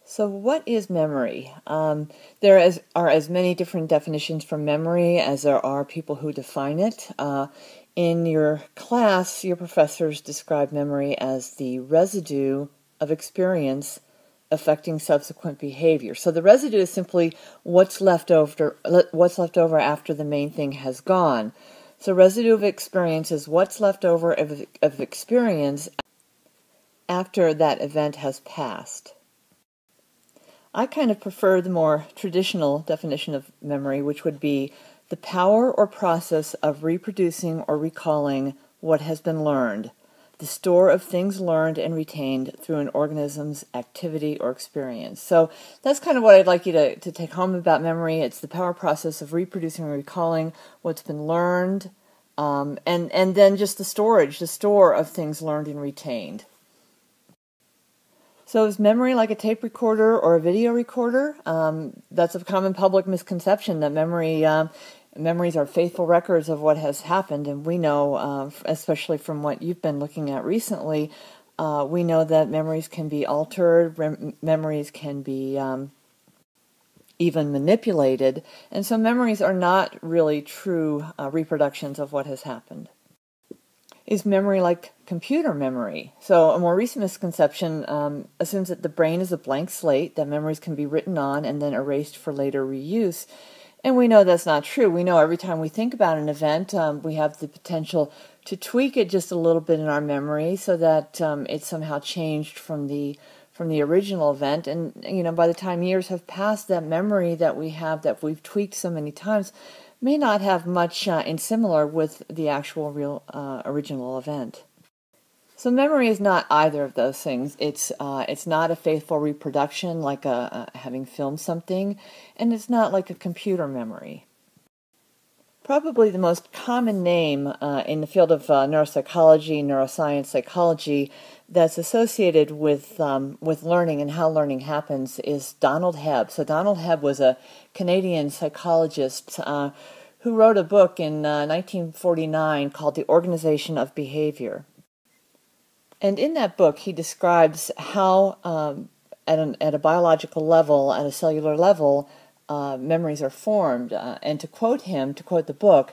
So what is memory? There are as many different definitions for memory as there are people who define it. In your class, your professors describe memory as the residue of experience affecting subsequent behavior. So the residue is simply what's left over after the main thing has gone. So residue of experience is what's left over of experience after that event has passed. I kind of prefer the more traditional definition of memory, which would be the power or process of reproducing or recalling what has been learned, the store of things learned and retained through an organism's activity or experience. So that's kind of what I'd like you to take home about memory. It's the power process of reproducing or recalling what's been learned, and then just the store of things learned and retained. So is memory like a tape recorder or a video recorder? That's a common public misconception that memories are faithful records of what has happened. And we know, especially from what you've been looking at recently, we know that memories can be altered, memories can be even manipulated. And so memories are not really true reproductions of what has happened. Is memory like computer memory? So a more recent misconception assumes that the brain is a blank slate, that memories can be written on and then erased for later reuse. And we know that's not true. We know every time we think about an event, we have the potential to tweak it just a little bit in our memory so that it's somehow changed from the original event. And by the time years have passed, that memory that we have that we've tweaked so many times may not have much in similar with the actual real original event. So memory is not either of those things. It's not a faithful reproduction like having filmed something, and it's not like a computer memory. Probably the most common name in the field of neuropsychology, neuroscience, psychology that's associated with learning and how learning happens is Donald Hebb. So Donald Hebb was a Canadian psychologist who wrote a book in 1949 called The Organization of Behavior. And in that book, he describes how, at a biological level, at a cellular level, memories are formed. And to quote the book,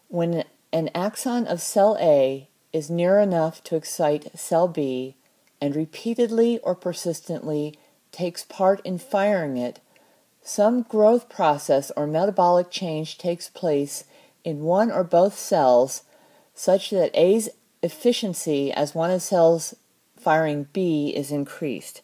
when an axon of cell A is near enough to excite cell B and repeatedly or persistently takes part in firing it, some growth process or metabolic change takes place in one or both cells such that A's efficiency as one of cells firing B is increased.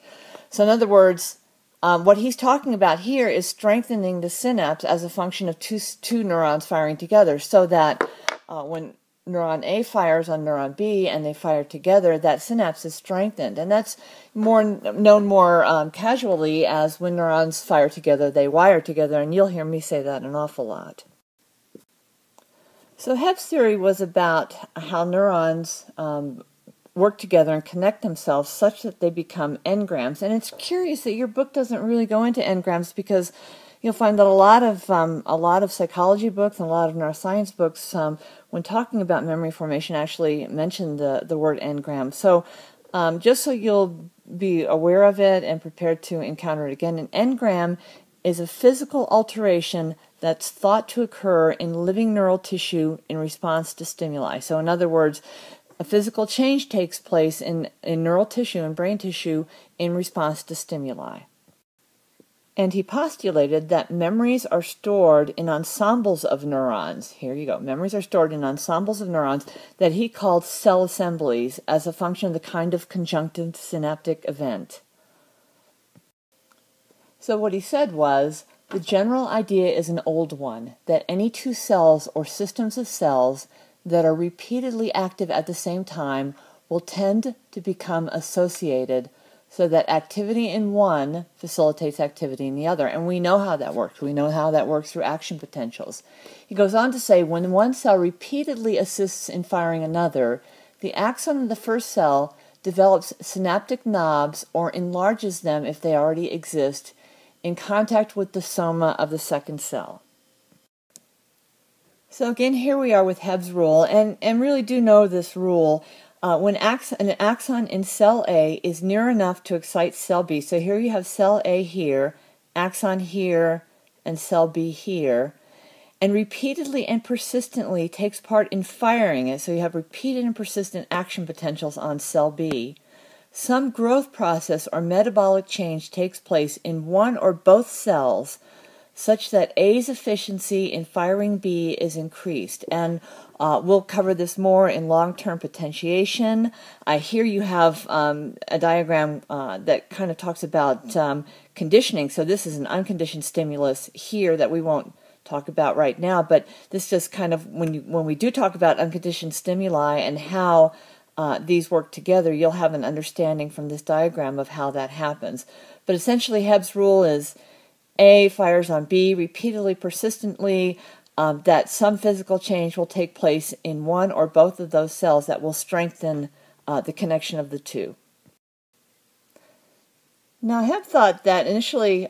So in other words, what he's talking about here is strengthening the synapse as a function of two neurons firing together, so that when neuron A fires on neuron B and they fire together, that synapse is strengthened. And that's known more casually as when neurons fire together, they wire together, and you'll hear me say that an awful lot. So Hebb's theory was about how neurons work together and connect themselves such that they become engrams. And it's curious that your book doesn't really go into engrams, because you'll find that a lot of psychology books and a lot of neuroscience books, when talking about memory formation, actually mention the word engram. So just so you'll be aware of it and prepared to encounter it again, an engram is a physical alteration that's thought to occur in living neural tissue in response to stimuli. So in other words, a physical change takes place in neural tissue and brain tissue in response to stimuli. And he postulated that memories are stored in ensembles of neurons. Here you go. Memories are stored in ensembles of neurons that he called cell assemblies as a function of the kind of conjunctive synaptic event. So what he said was, the general idea is an old one, that any two cells or systems of cells that are repeatedly active at the same time will tend to become associated, so that activity in one facilitates activity in the other. And we know how that works. We know how that works through action potentials. He goes on to say, when one cell repeatedly assists in firing another, the axon of the first cell develops synaptic knobs or enlarges them if they already exist in contact with the soma of the second cell. So again, here we are with Hebb's rule, and really do know this rule. When an axon in cell A is near enough to excite cell B, so here you have cell A here, axon here, and cell B here, and repeatedly and persistently takes part in firing it, so you have repeated and persistent action potentials on cell B, some growth process or metabolic change takes place in one or both cells such that A's efficiency in firing B is increased. And we'll cover this more in long-term potentiation. Here you have a diagram that kind of talks about conditioning. So this is an unconditioned stimulus here that we won't talk about right now, but this just kind of, when we do talk about unconditioned stimuli and how these work together, you'll have an understanding from this diagram of how that happens. But essentially, Hebb's rule is A fires on B repeatedly, persistently, that some physical change will take place in one or both of those cells that will strengthen the connection of the two. Now, Hebb thought that initially,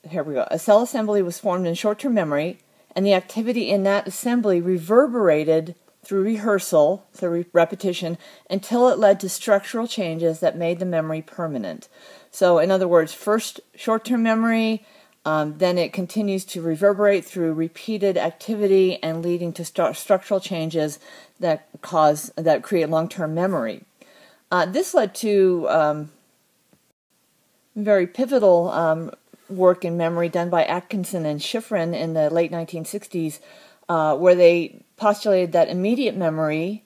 here we go, a cell assembly was formed in short-term memory, and the activity in that assembly reverberated through rehearsal, so repetition, until it led to structural changes that made the memory permanent. So, in other words, first short-term memory, then it continues to reverberate through repeated activity and leading to structural changes that create long-term memory. This led to very pivotal work in memory done by Atkinson and Schifrin in the late 1960s, where they postulated that immediate memory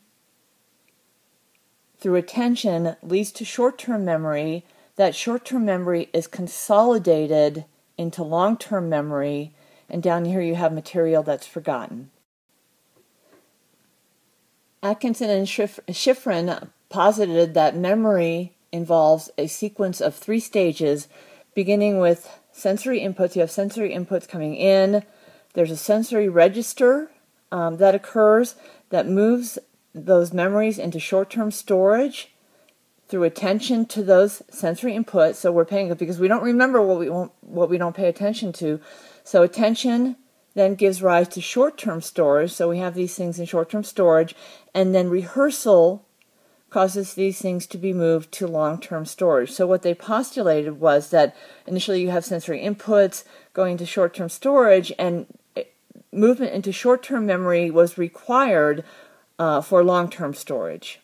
through attention leads to short-term memory. That short-term memory is consolidated into long-term memory, and down here you have material that's forgotten. Atkinson and Schifrin posited that memory involves a sequence of 3 stages, beginning with sensory inputs. You have sensory inputs coming in. There's a sensory register that occurs that moves those memories into short-term storage through attention to those sensory inputs. So we're paying it because we don't remember what we don't pay attention to. So attention then gives rise to short-term storage. So we have these things in short-term storage, and then rehearsal causes these things to be moved to long-term storage. So what they postulated was that initially you have sensory inputs going to short-term storage, and movement into short-term memory was required for long-term storage.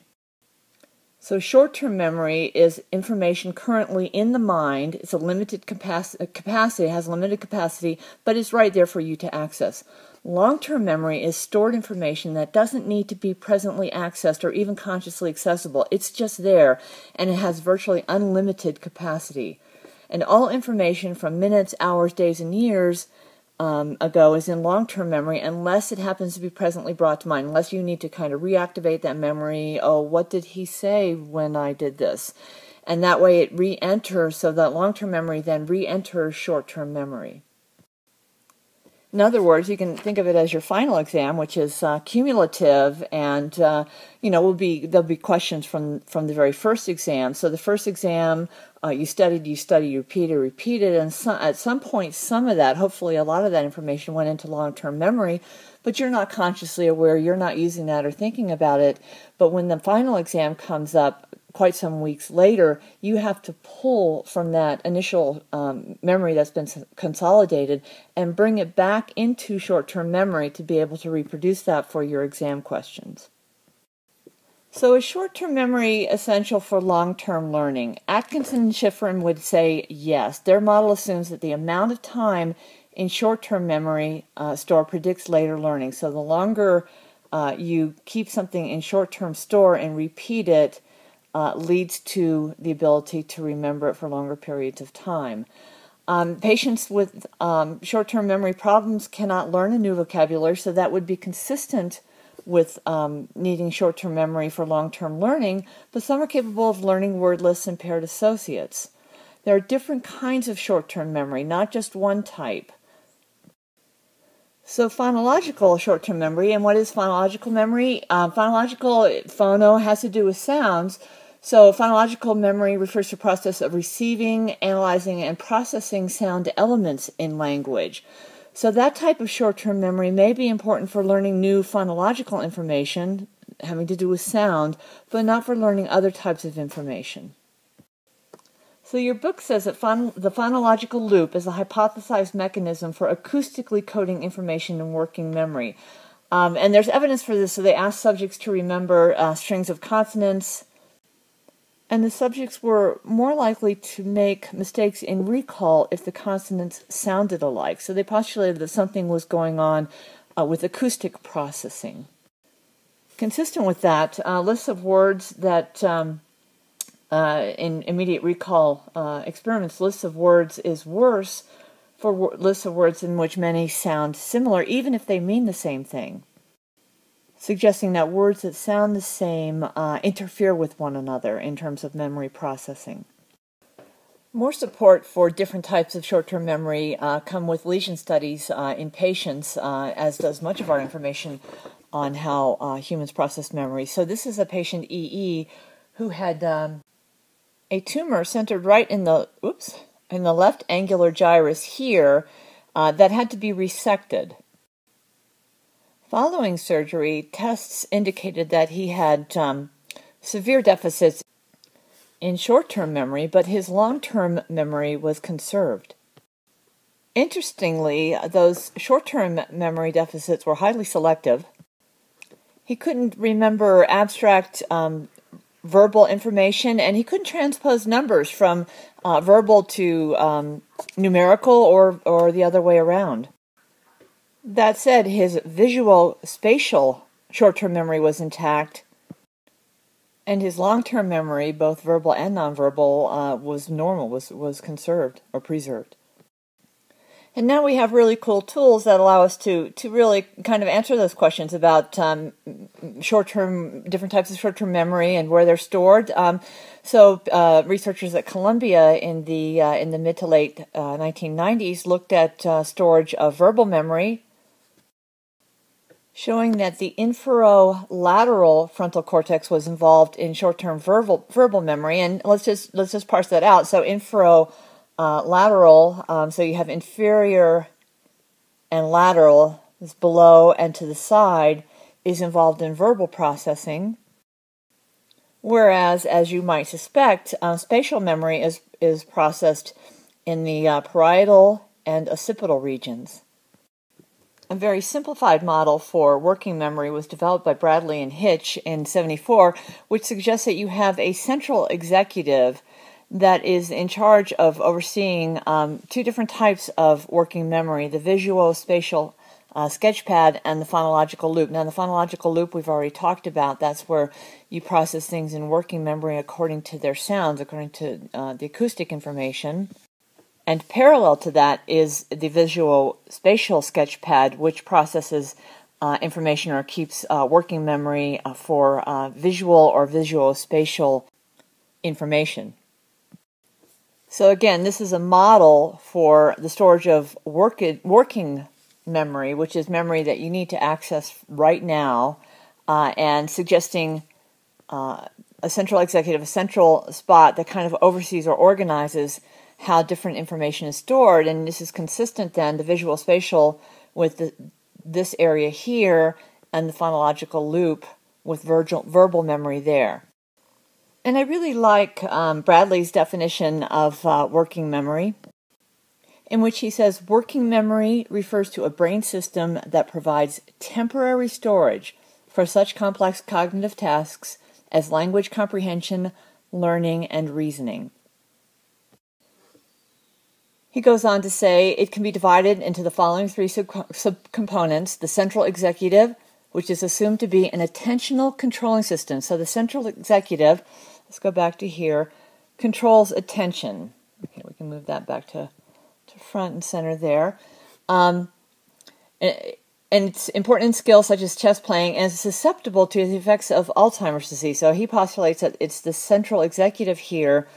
So short-term memory is information currently in the mind. It's a limited capacity, it has limited capacity, but it's right there for you to access. Long-term memory is stored information that doesn't need to be presently accessed or even consciously accessible. It's just there, and it has virtually unlimited capacity. And all information from minutes, hours, days, and years ago is in long-term memory unless it happens to be presently brought to mind, unless you need to kind of reactivate that memory. Oh, what did he say when I did this? And that way it re-enters, so that long-term memory then re-enters short-term memory. In other words, you can think of it as your final exam, which is cumulative, and there'll be questions from the very first exam. So the first exam, you studied, you repeated, and at some point, some of that, hopefully a lot of that information went into long-term memory, but you're not consciously aware, you're not using that or thinking about it. But when the final exam comes up, quite some weeks later, you have to pull from that initial memory that's been consolidated and bring it back into short-term memory to be able to reproduce that for your exam questions. So is short-term memory essential for long-term learning? Atkinson and Schifrin would say yes. Their model assumes that the amount of time in short-term memory store predicts later learning. So the longer you keep something in short-term store and repeat it, leads to the ability to remember it for longer periods of time. Patients with short-term memory problems cannot learn a new vocabulary, so that would be consistent with needing short-term memory for long-term learning, but some are capable of learning word lists and paired associates. There are different kinds of short-term memory, not just one type. So phonological short-term memory, and what is phonological memory? Phonological, phono has to do with sounds. So phonological memory refers to the process of receiving, analyzing, and processing sound elements in language. So that type of short-term memory may be important for learning new phonological information, having to do with sound, but not for learning other types of information. So your book says that the phonological loop is a hypothesized mechanism for acoustically coding information in working memory. And there's evidence for this. So they asked subjects to remember strings of consonants, and the subjects were more likely to make mistakes in recall if the consonants sounded alike. So they postulated that something was going on with acoustic processing. Consistent with that, lists of words that in immediate recall experiments, lists of words is worse for lists of words in which many sound similar, even if they mean the same thing, suggesting that words that sound the same interfere with one another in terms of memory processing. More support for different types of short-term memory come with lesion studies in patients, as does much of our information on how humans process memory. So this is a patient EE who had a tumor centered right in the left angular gyrus here that had to be resected. Following surgery, tests indicated that he had severe deficits in short-term memory, but his long-term memory was conserved. Interestingly, those short-term memory deficits were highly selective. He couldn't remember abstract verbal information, and he couldn't transpose numbers from verbal to numerical or the other way around. That said, his visual spatial short-term memory was intact, and his long-term memory, both verbal and nonverbal, was normal, was conserved or preserved. And now we have really cool tools that allow us to really kind of answer those questions about different types of short-term memory and where they're stored. So researchers at Columbia in the mid to late 1990s looked at storage of verbal memory, showing that the inferolateral frontal cortex was involved in short-term verbal memory. And let's just parse that out. So lateral, so you have inferior and lateral, is below and to the side, is involved in verbal processing, whereas, as you might suspect, spatial memory is processed in the parietal and occipital regions. A very simplified model for working memory was developed by Bradley and Hitch in 1974, which suggests that you have a central executive that is in charge of overseeing two different types of working memory, the visuospatial sketchpad and the phonological loop. Now, the phonological loop we've already talked about. That's where you process things in working memory according to their sounds, according to the acoustic information. And parallel to that is the visuospatial sketchpad, which processes information or keeps working memory for visual or visuospatial information. So again, this is a model for the storage of working memory, which is memory that you need to access right now, and suggesting a central executive, a central spot that kind of oversees or organizes how different information is stored. And this is consistent then, the visual spatial with this area here, and the phonological loop with verbal memory there. And I really like Bradley's definition of working memory, in which he says working memory refers to a brain system that provides temporary storage for such complex cognitive tasks as language comprehension, learning, and reasoning. He goes on to say it can be divided into the following three subcomponents: the central executive, which is assumed to be an attentional controlling system. So the central executive, let's go back to here, controls attention. Okay, we can move that back to front and center there. And it's important in skills such as chess playing and is susceptible to the effects of Alzheimer's disease. So he postulates that it's the central executive here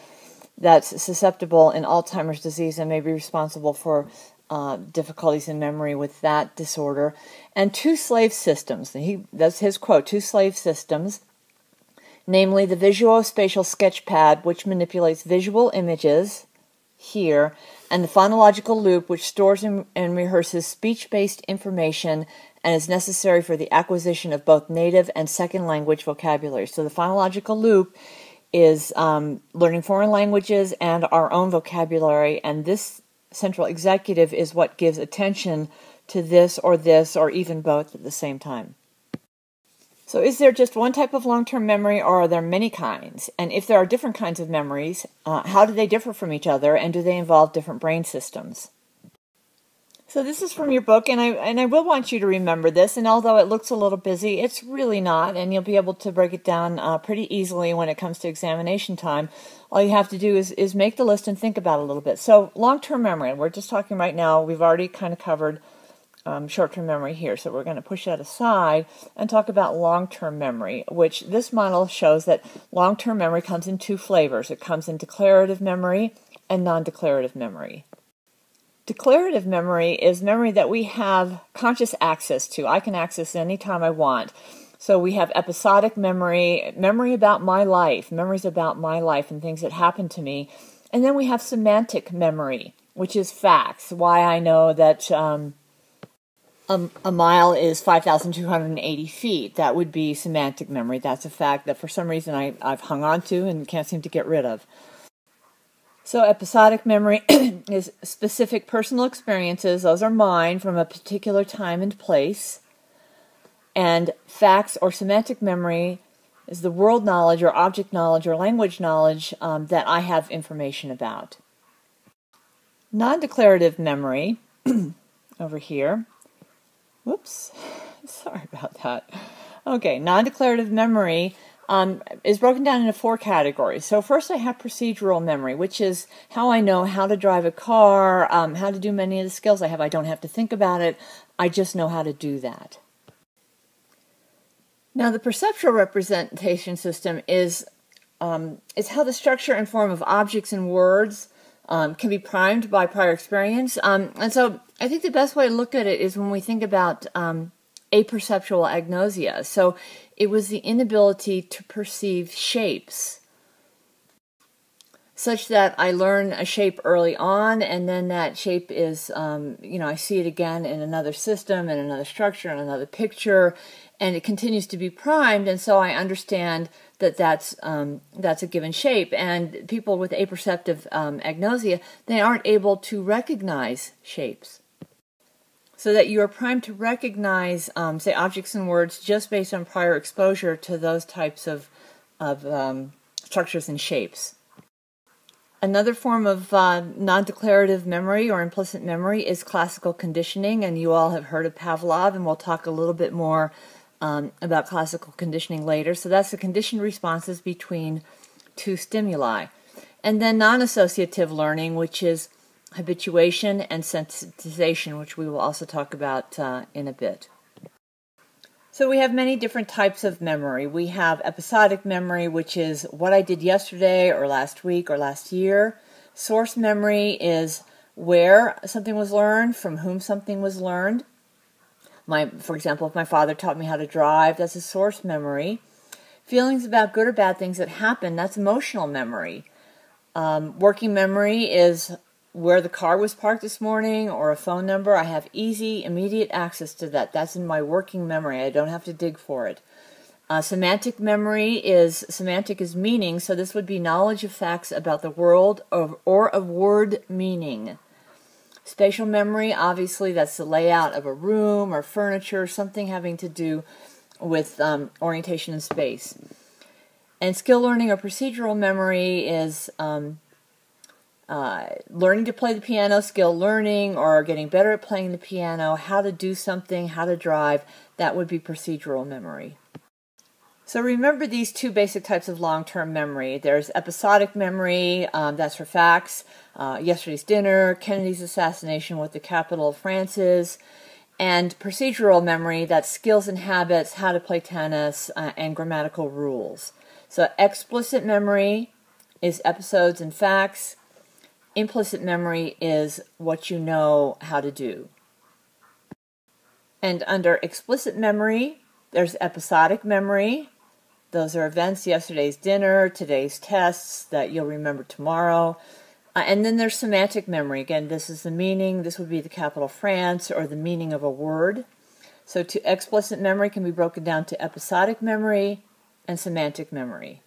that's susceptible in Alzheimer's disease and may be responsible for difficulties in memory with that disorder. And two slave systems. That's his quote, two slave systems, namely the visuospatial sketchpad, which manipulates visual images here, and the phonological loop, which stores and rehearses speech-based information and is necessary for the acquisition of both native and second language vocabulary. So the phonological loop is learning foreign languages and our own vocabulary, and this central executive is what gives attention to this, or even both at the same time. So is there just one type of long-term memory, or are there many kinds? And if there are different kinds of memories, how do they differ from each other, and do they involve different brain systems? So this is from your book, and I will want you to remember this, and although it looks a little busy, it's really not, and you'll be able to break it down pretty easily when it comes to examination time. All you have to do is make the list and think about it a little bit. So long-term memory, and we're just talking right now, we've already kind of covered short-term memory here, so we're going to push that aside and talk about long-term memory, which this model shows that long-term memory comes in two flavors. It comes in declarative memory and non-declarative memory. Declarative memory is memory that we have conscious access to. I can access anytime I want. So we have episodic memory, memory about my life, memories about my life and things that happened to me. And then we have semantic memory, which is facts. Why I know that a mile is 5,280 feet. That would be semantic memory. That's a fact that for some reason I've hung on to and can't seem to get rid of. So episodic memory is specific personal experiences. Those are mine from a particular time and place. And facts or semantic memory is the world knowledge or object knowledge or language knowledge that I have information about. Non-declarative memory, over here. Whoops, sorry about that. Okay, non-declarative memory is broken down into 4 categories. So first I have procedural memory, which is how I know how to drive a car, how to do many of the skills I have. I don't have to think about it. I just know how to do that. Now the perceptual representation system is how the structure and form of objects and words can be primed by prior experience. And so I think the best way to look at it is when we think about aperceptual agnosia. So it was the inability to perceive shapes, such that I learn a shape early on, and then that shape is, I see it again in another system, in another structure, in another picture, and it continues to be primed, and so I understand that that's a given shape. And people with aperceptive agnosia, they aren't able to recognize shapes. So that you are primed to recognize, say, objects and words just based on prior exposure to those types of structures and shapes. Another form of non-declarative memory or implicit memory is classical conditioning, and you all have heard of Pavlov, and we'll talk a little bit more about classical conditioning later. So that's the conditioned responses between 2 stimuli. And then non-associative learning, which is habituation and sensitization, which we will also talk about in a bit. So we have many different types of memory. We have episodic memory, which is what I did yesterday or last week or last year. Source memory is where something was learned, from whom something was learned. For example, if my father taught me how to drive, that's a source memory. Feelings about good or bad things that happen, that's emotional memory. Working memory is where the car was parked this morning or a phone number. I have easy, immediate access to that. That's in my working memory. I don't have to dig for it. Semantic memory semantic is meaning, so this would be knowledge of facts about the world or of word meaning. Spatial memory, obviously, that's the layout of a room or furniture, something having to do with orientation in space. And skill learning or procedural memory is learning to play the piano, skill learning, or getting better at playing the piano, how to do something, how to drive. That would be procedural memory. So remember these 2 basic types of long-term memory. There's episodic memory, that's for facts, yesterday's dinner, Kennedy's assassination, what the capital of France is, and procedural memory, that's skills and habits, how to play tennis, and grammatical rules. So explicit memory is episodes and facts. Implicit memory is what you know how to do. And under explicit memory, there's episodic memory. Those are events, yesterday's dinner, today's tests that you'll remember tomorrow. And then there's semantic memory. Again, this is the meaning. This would be the capital France or the meaning of a word. So explicit memory can be broken down to episodic memory and semantic memory.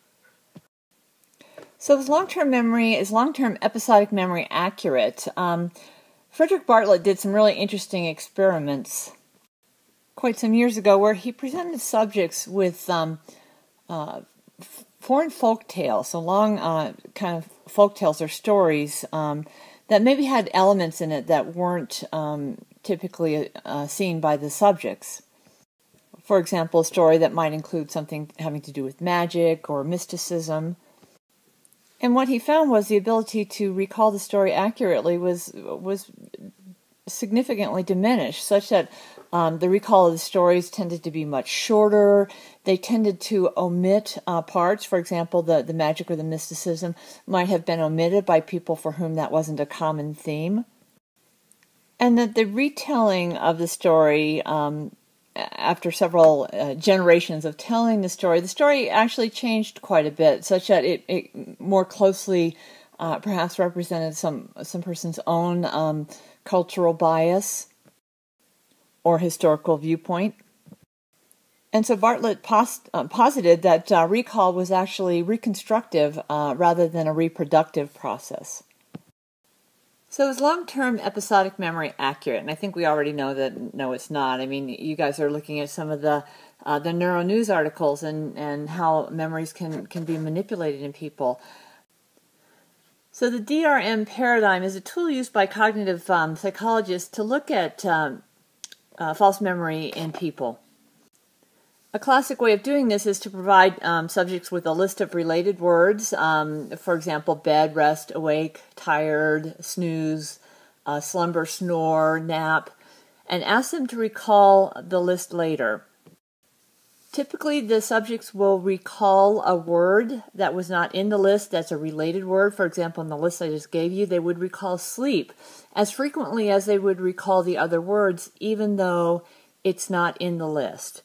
So is long-term episodic memory accurate? Frederick Bartlett did some really interesting experiments quite some years ago where he presented subjects with foreign folk tales, so long kind of folk tales or stories that maybe had elements in it that weren't typically seen by the subjects. For example, a story that might include something having to do with magic or mysticism. And what he found was the ability to recall the story accurately was significantly diminished, such that the recall of the stories tended to be much shorter. They tended to omit parts. For example, the magic or the mysticism might have been omitted by people for whom that wasn't a common theme. And that the retelling of the story, after several generations of telling the story actually changed quite a bit, such that it more closely perhaps represented some person's own cultural bias or historical viewpoint. And so Bartlett posited that recall was actually reconstructive rather than a reproductive process. So is long-term episodic memory accurate? And I think we already know that no, it's not. I mean, you guys are looking at some of the NeuroNews articles and how memories can be manipulated in people. So the DRM paradigm is a tool used by cognitive psychologists to look at false memory in people. A classic way of doing this is to provide subjects with a list of related words, for example, bed, rest, awake, tired, snooze, slumber, snore, nap, and ask them to recall the list later. Typically, the subjects will recall a word that was not in the list that's a related word. For example, in the list I just gave you, they would recall sleep as frequently as they would recall the other words, even though it's not in the list.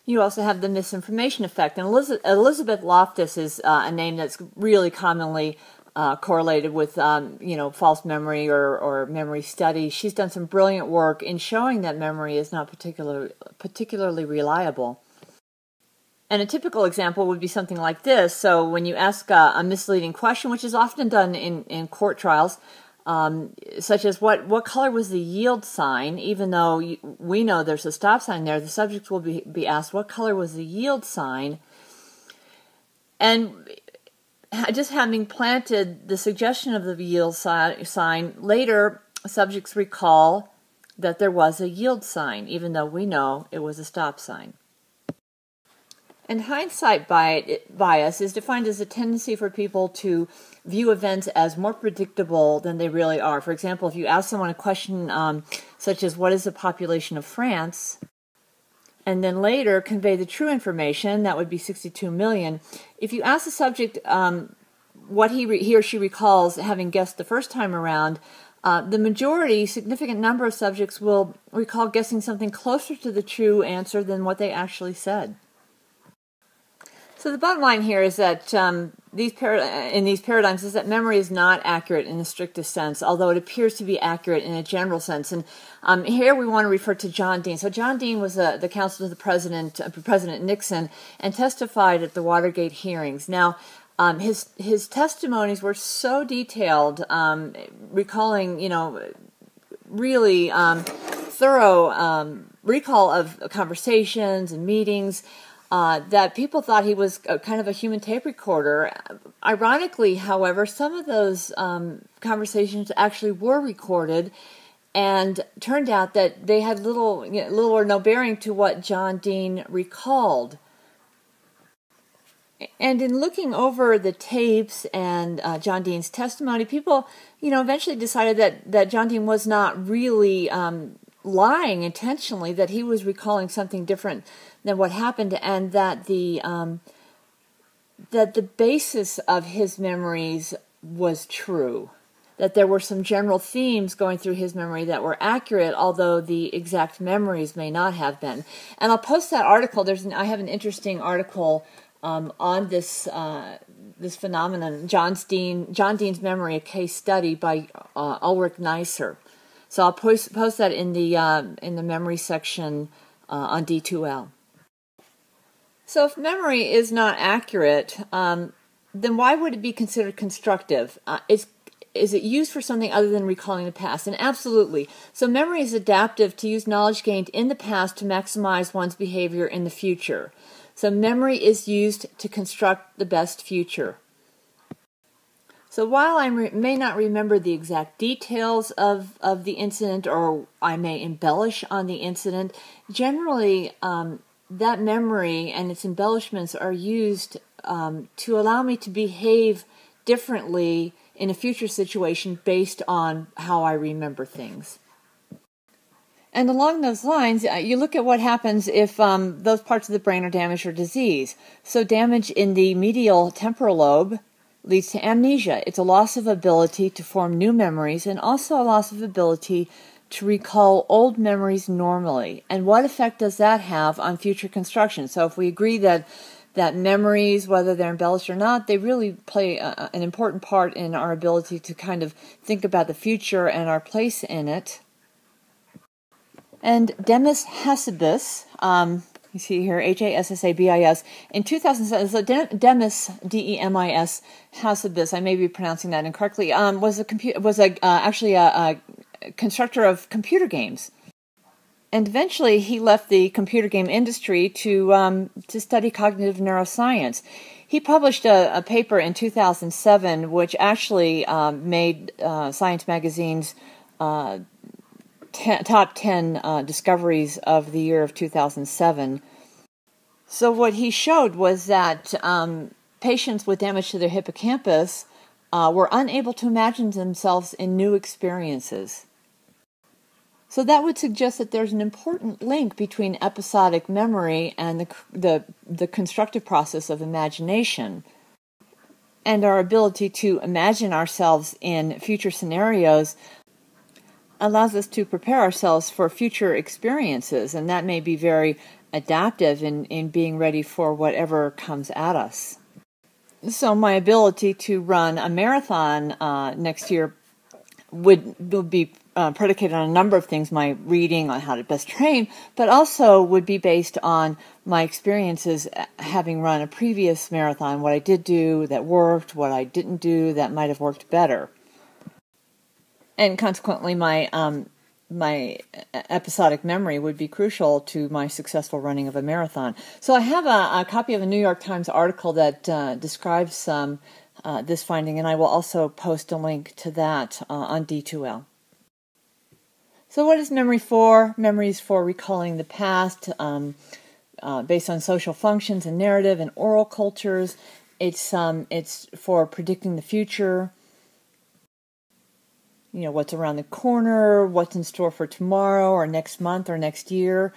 You also have the misinformation effect. And Elizabeth Loftus is a name that's really commonly correlated with false memory or memory studies. She's done some brilliant work in showing that memory is not particularly reliable. And a typical example would be something like this. So when you ask a misleading question, which is often done in court trials, such as what color was the yield sign, even though we know there's a stop sign there, the subjects will be asked what color was the yield sign. And just having planted the suggestion of the yield sign, later subjects recall that there was a yield sign, even though we know it was a stop sign. And hindsight bias is defined as a tendency for people to view events as more predictable than they really are. For example, if you ask someone a question such as, what is the population of France? And then later convey the true information, that would be 62 million. If you ask the subject what he or she recalls having guessed the first time around, the significant number of subjects will recall guessing something closer to the true answer than what they actually said. So the bottom line here is that in these paradigms is that memory is not accurate in the strictest sense, although it appears to be accurate in a general sense. And here we want to refer to John Dean. So John Dean was the counsel to President Nixon, and testified at the Watergate hearings. Now, his testimonies were so detailed, recalling really thorough recall of conversations and meetings. That people thought he was kind of a human tape recorder. Ironically, however, some of those conversations actually were recorded, and turned out that they had little or no bearing to what John Dean recalled. And in looking over the tapes and John Dean's testimony, people, eventually decided that John Dean was not really lying intentionally, that he was recalling something different than what happened, and that the basis of his memories was true, that there were some general themes going through his memory that were accurate, although the exact memories may not have been. And I'll post that article. I have an interesting article on this phenomenon, John Dean's memory, a case study by Ulrich Neisser. So I'll post that in the memory section on D2L. So if memory is not accurate, then why would it be considered constructive? Is it used for something other than recalling the past? And absolutely. So memory is adaptive to use knowledge gained in the past to maximize one's behavior in the future. So memory is used to construct the best future. So while I may not remember the exact details of the incident, or I may embellish on the incident, generally that memory and its embellishments are used to allow me to behave differently in a future situation based on how I remember things. And along those lines, you look at what happens if those parts of the brain are damaged or diseased. So damage in the medial temporal lobe leads to amnesia. It's a loss of ability to form new memories and also a loss of ability to recall old memories normally. And what effect does that have on future construction? So if we agree that memories, whether they're embellished or not, they really play an important part in our ability to kind of think about the future and our place in it. And Demis Hassabis, you see here, Hassabis, in 2007, so Demis, Demis Hassabis, I may be pronouncing that incorrectly, was actually a constructor of computer games. And eventually he left the computer game industry to study cognitive neuroscience. He published a paper in 2007 which actually made Science Magazine's top 10 discoveries of the year of 2007. So what he showed was that patients with damage to their hippocampus were unable to imagine themselves in new experiences. So that would suggest that there's an important link between episodic memory and the constructive process of imagination. And our ability to imagine ourselves in future scenarios allows us to prepare ourselves for future experiences, and that may be very adaptive in being ready for whatever comes at us. So my ability to run a marathon next year would be predicated on a number of things, my reading on how to best train, but also would be based on my experiences having run a previous marathon, what I did do that worked, what I didn't do that might have worked better. And consequently, my episodic memory would be crucial to my successful running of a marathon. So I have a copy of a New York Times article that describes this finding, and I will also post a link to that on D2L. So what is memory for? Memory is for recalling the past based on social functions and narrative and oral cultures. It's for predicting the future. You know, what's around the corner, what's in store for tomorrow or next month or next year.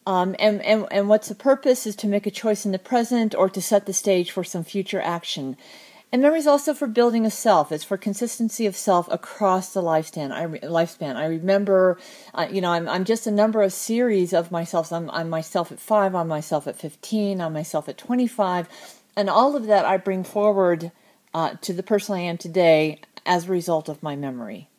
And what's the purpose is to make a choice in the present or to set the stage for some future action. And memory is also for building a self. It's for consistency of self across the lifespan. I remember, I'm just a number of series of myself. I'm myself at 5, I'm myself at 15, I'm myself at 25. And all of that I bring forward to the person I am today as a result of my memory.